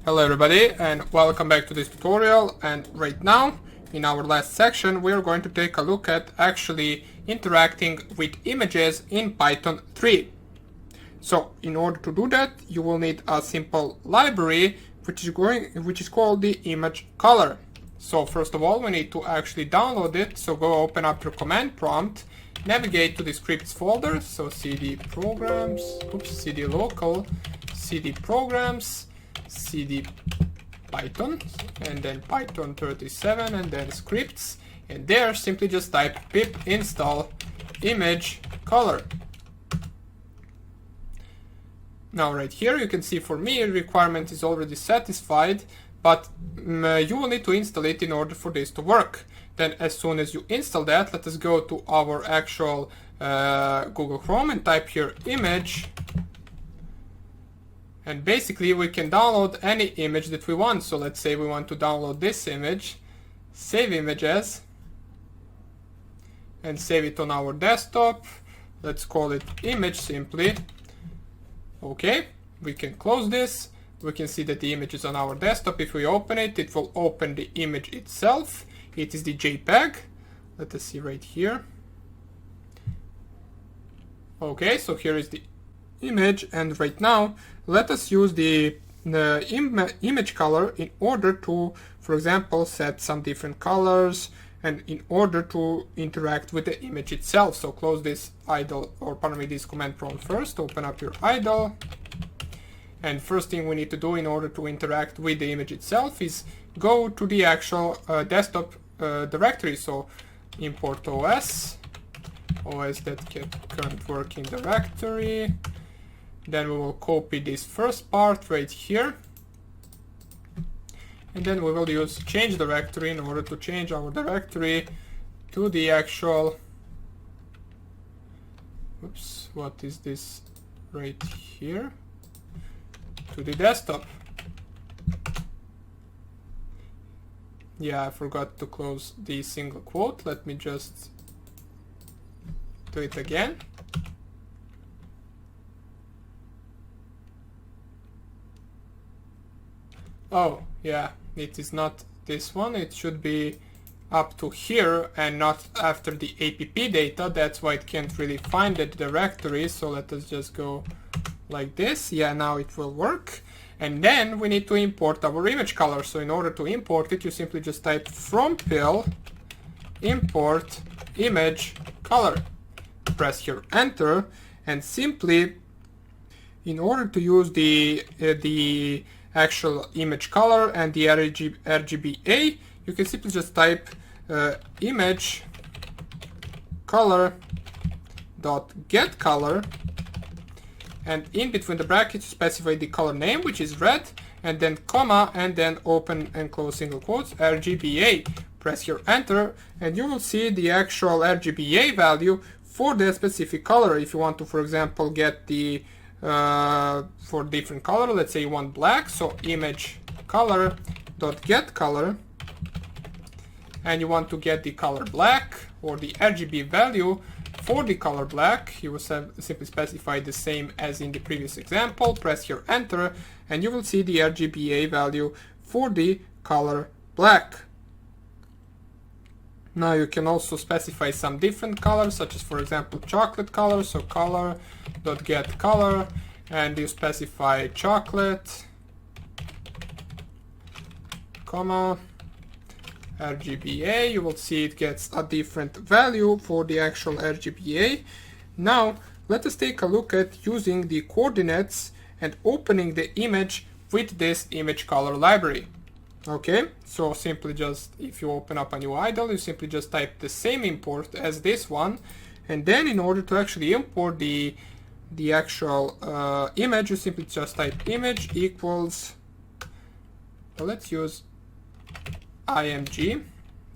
Hello everybody and welcome back to this tutorial. And right now in our last section we are going to take a look at actually interacting with images in Python 3. So in order to do that you will need a simple library which is called the image color. So first of all we need to actually download it, so go open up your command prompt, navigate to the scripts folder, so cd programs, cd local, cd programs, cd python, and then python 37, and then scripts, and there simply just type pip install image color. Now right here you can see for me requirement is already satisfied, but you will need to install it in order for this to work. Then as soon as you install that, let us go to our actual Google Chrome and type here image. And basically we can download any image that we want. So let's say we want to download this image, save images, and save it on our desktop. Let's call it image simply. Okay, we can close this. We can see that the image is on our desktop. If we open it, it will open the image itself. It is the JPEG. Let us see right here. Okay, so here is the image, and right now let us use the image color in order to, for example, set some different colors and in order to interact with the image itself. So close this idle, or pardon me, this command prompt first, open up your idle, and first thing we need to do in order to interact with the image itself is go to the actual desktop directory. So import os that get current working directory. Then we will copy this first part right here, and then we will use change directory in order to change our directory to the actual, oops, what is this right here, to the desktop. Yeah, I forgot to close the single quote. Let me just do it again. Oh, yeah, it is not this one. It should be up to here and not after the app data. That's why it can't really find the directory. So let us just go like this. Yeah, now it will work. And then we need to import our image color. So in order to import it, you simply just type from pill import image color. Press here enter, and simply in order to use the actual image color and the RGBA, you can simply just type image color dot get color, and in between the brackets specify the color name, which is red, and then comma, and then open and close single quotes RGBA. Press here enter, and you will see the actual RGBA value for the specific color. If you want to, for example, get the for different color, let's say you want black, so image color dot get color, and you want to get the color black or the RGB value for the color black, you will simply specify the same as in the previous example. Press here enter, and you will see the RGBA value for the color black. Now you can also specify some different colors, such as for example chocolate color, so color.get color, and you specify chocolate, comma, RGBA. You will see it gets a different value for the actual RGBA. Now let us take a look at using the coordinates and opening the image with this image color library. Okay, so simply just, if you open up a new idle, you simply just type the same import as this one, and then in order to actually import the actual image, you simply just type image equals, well, let's use img,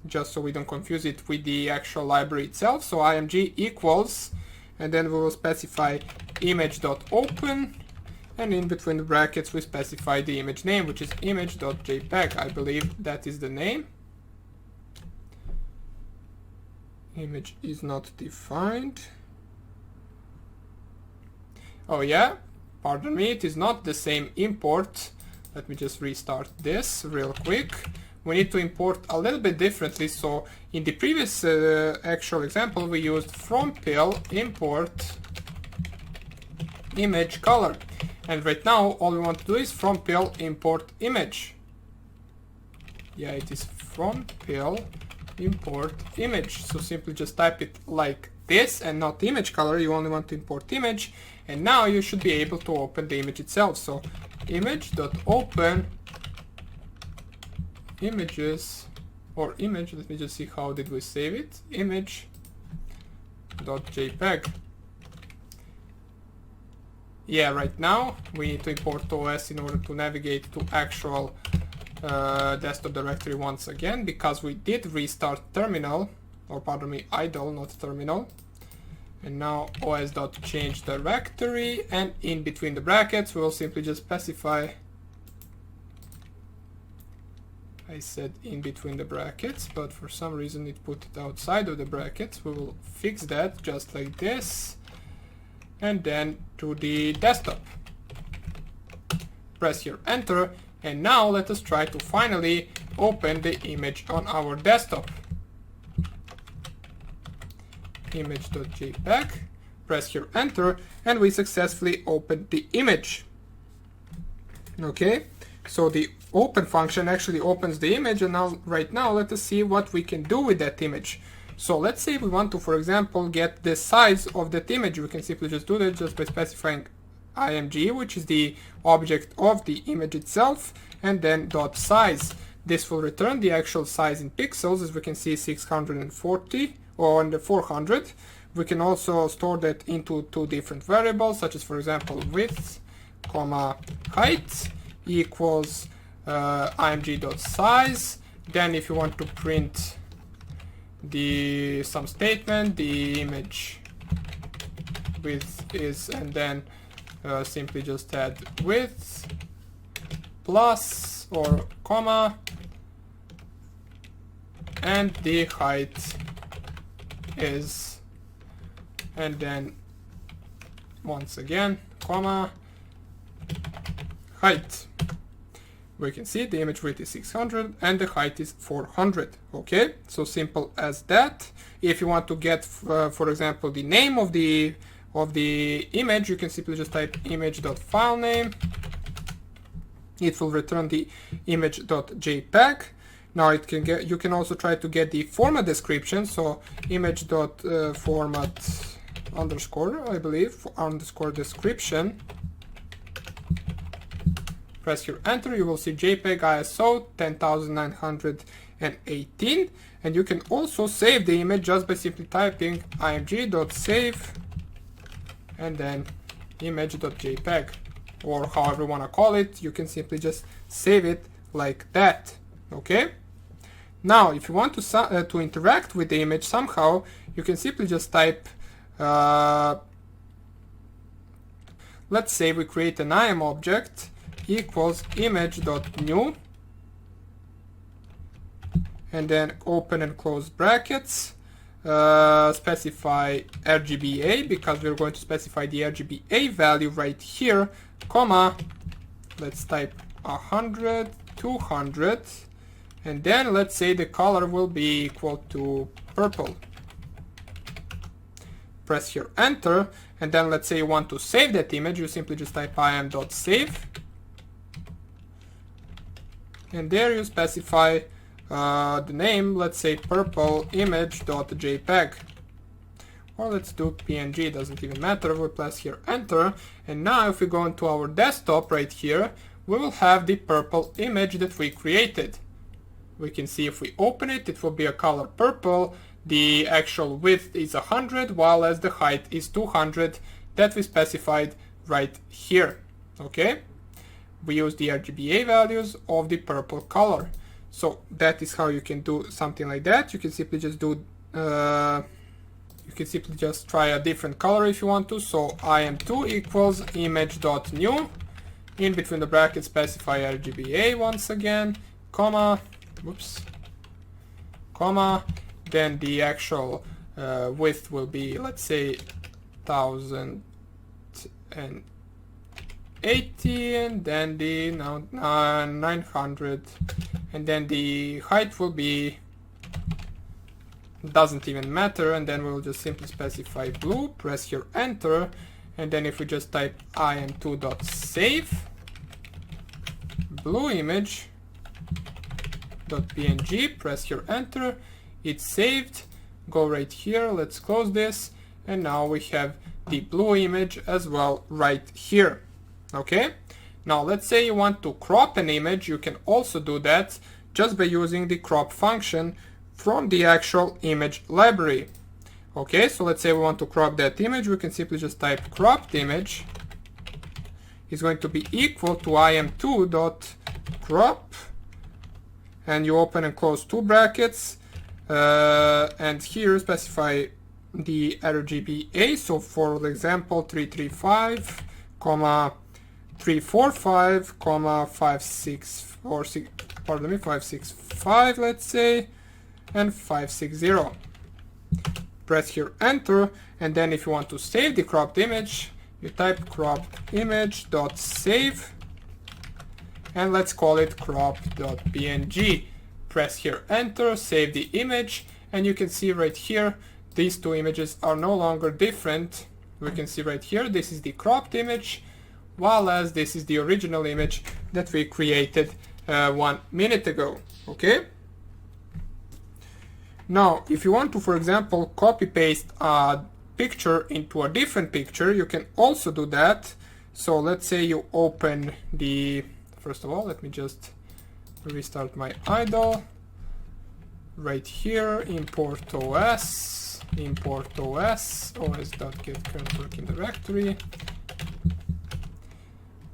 just so we don't confuse it with the actual library itself. So img equals, and then we will specify image.open, and in between the brackets we specify the image name, which is image.jpg. I believe that is the name. Image is not defined. Oh yeah, pardon me, it is not the same import Let me just restart this real quick. We need to import a little bit differently. So in the previous actual example, we used from pill import image color. And right now, all we want to do is from pill import image. Yeah, it is from pill import image. So simply just type it like this and not image color. You only want to import image. And now you should be able to open the image itself. So image.open images or image. Let me just see how did we save it. Image.jpg. Yeah, right now we need to import OS in order to navigate to actual desktop directory once again, because we did restart terminal, or pardon me, idle, not terminal. And now os.change directory, and in between the brackets we will simply just specify, I said in between the brackets, but for some reason it put it outside of the brackets. We will fix that just like this, and then to the desktop. Press here enter, and now let us try to finally open the image on our desktop. Image.jpg, press here enter, and we successfully opened the image. Okay, so the open function actually opens the image, and now right now let us see what we can do with that image. So let's say we want to, for example, get the size of that image. We can simply just do that just by specifying img, which is the object of the image itself, and then dot size. This will return the actual size in pixels, as we can see 640 or under 400. We can also store that into two different variables, such as, for example, width, comma, height equals img.size. Then if you want to print some statement, the image width is, and then simply just add width plus or comma, and the height is, and then once again comma, height. We can see the image width is 600 and the height is 400. Okay, so simple as that. If you want to get for example the name of the image, you can simply just type image.filename. It will return the image.jpg. Now you can also try to get the format description, so image.format underscore, I believe, underscore description. Press here enter, you will see JPEG ISO 10918, and you can also save the image just by simply typing img.save and then image.jpg, or however you want to call it. You can simply just save it like that. Okay, now if you want to interact with the image somehow, you can simply just type let's say we create an IM object equals image.new, and then open and close brackets, specify RGBA, because we're going to specify the RGBA value right here, comma, let's type 100, 200, and then let's say the color will be equal to purple. Press here enter, and then let's say you want to save that image, you simply just type im.save, and there you specify the name, let's say purple image.jpg, or let's do png, doesn't even matter. We press here enter, and now if we go into our desktop right here, we will have the purple image that we created. We can see if we open it, it will be a color purple. The actual width is 100, while as the height is 200 that we specified right here. Okay, we use the RGBA values of the purple color. So that is how you can do something like that. You can simply just do you can simply just try a different color if you want to. So im2 equals image.new, in between the brackets specify RGBA once again, comma, whoops, comma, then the actual width will be, let's say, 1080 80, and then the 900, and then the height will be, doesn't even matter, and then we'll just simply specify blue, press here enter, and then if we just type im2.save blue image.png, press here enter, it's saved. Go right here, let's close this, and now we have the blue image as well right here. Okay, now let's say you want to crop an image. You can also do that just by using the crop function from the actual image library. Okay, so let's say we want to crop that image. We can simply just type cropped image is going to be equal to im2.crop, and you open and close two brackets, and here specify the RGBA. So for example 335, 345, 565, let's say, and 560. Press here enter, and then if you want to save the cropped image, you type cropped image.save, and let's call it crop.png. Press here enter, save the image, and you can see right here these two images are no longer different. We can see right here this is the cropped image, while as this is the original image that we created 1 minute ago. Okay, now if you want to, for example, copy paste a picture into a different picture, you can also do that. So let's say you open the, first of all let me just restart my idle. Right here, import os, os.get current working directory.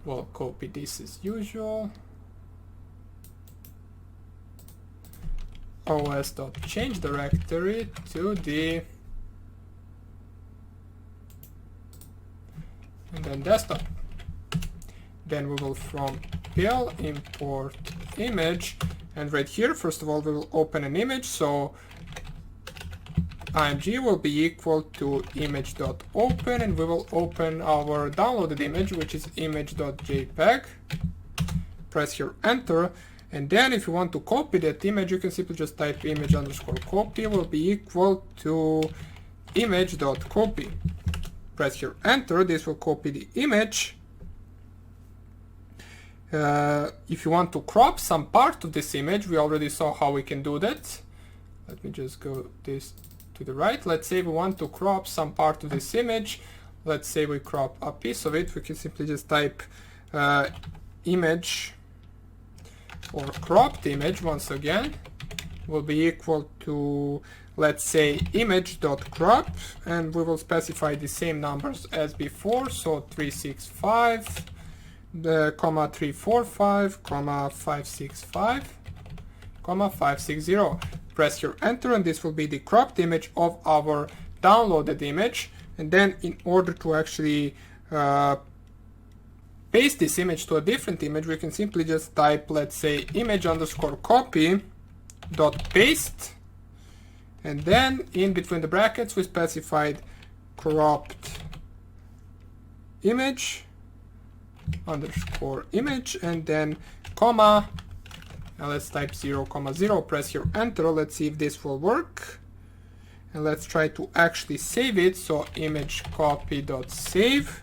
We'll copy this as usual. os.change directory to the, and then desktop. Then we will from pl import image, and right here first of all we will open an image, so img will be equal to image.open, and we will open our downloaded image, which is image.jpg. Press here enter, and then if you want to copy that image, you can simply just type image_copy will be equal to image.copy. Press here enter, this will copy the image. If you want to crop some part of this image, we already saw how we can do that. Let me just go this to the right. Let's say we want to crop some part of this image. Let's say we crop a piece of it. We can simply just type image or cropped image once again will be equal to, let's say, image.crop, and we will specify the same numbers as before, so 365, comma 345, comma 565, comma 560. Press here enter, and this will be the cropped image of our downloaded image. And then in order to actually paste this image to a different image, we can simply just type, let's say, image_copy dot paste, and then in between the brackets we specified cropped image underscore image, and then comma, and let's type 0,0. Press here enter. Let's see if this will work, and let's try to actually save it. So image copy.save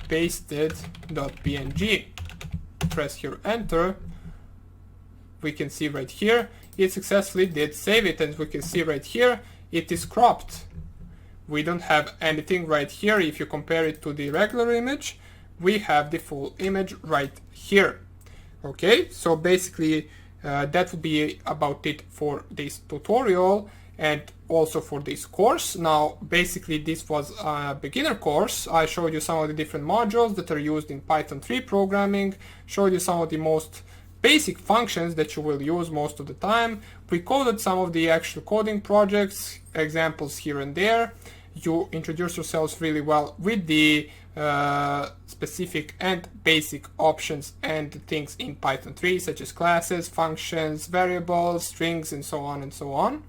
pasted.png. Press here enter. We can see right here it successfully did save it, and we can see right here it is cropped. We don't have anything right here. If you compare it to the regular image, we have the full image right here. Okay, so basically that would be about it for this tutorial and also for this course. Now basically this was a beginner course. I showed you some of the different modules that are used in Python 3 programming, showed you some of the most basic functions that you will use most of the time. We coded some of the actual coding projects, examples here and there. You introduce yourselves really well with the specific and basic options and things in Python 3, such as classes, functions, variables, strings, and so on and so on.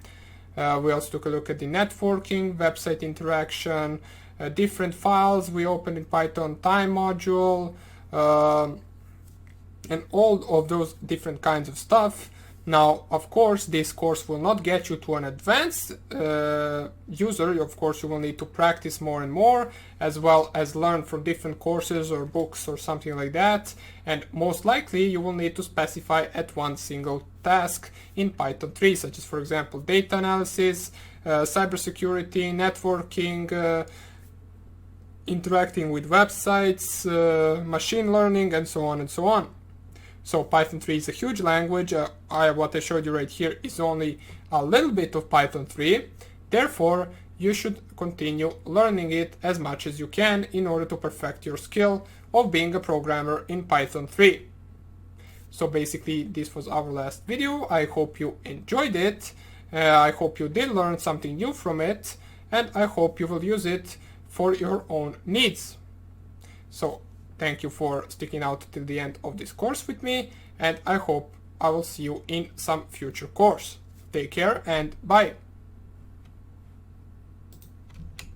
We also took a look at the networking, website interaction, different files we opened in Python, time module, and all of those different kinds of stuff. Now, of course, this course will not get you to an advanced user. Of course, you will need to practice more and more, as well as learn from different courses or books or something like that. And most likely, you will need to specify at one single task in Python 3, such as, for example, data analysis, cybersecurity, networking, interacting with websites, machine learning, and so on and so on. So Python 3 is a huge language. What I showed you right here is only a little bit of Python 3. Therefore, you should continue learning it as much as you can in order to perfect your skill of being a programmer in Python 3. So basically, this was our last video. I hope you enjoyed it. I hope you did learn something new from it, and I hope you will use it for your own needs. So thank you for sticking out till the end of this course with me, and I hope I will see you in some future course. Take care and bye!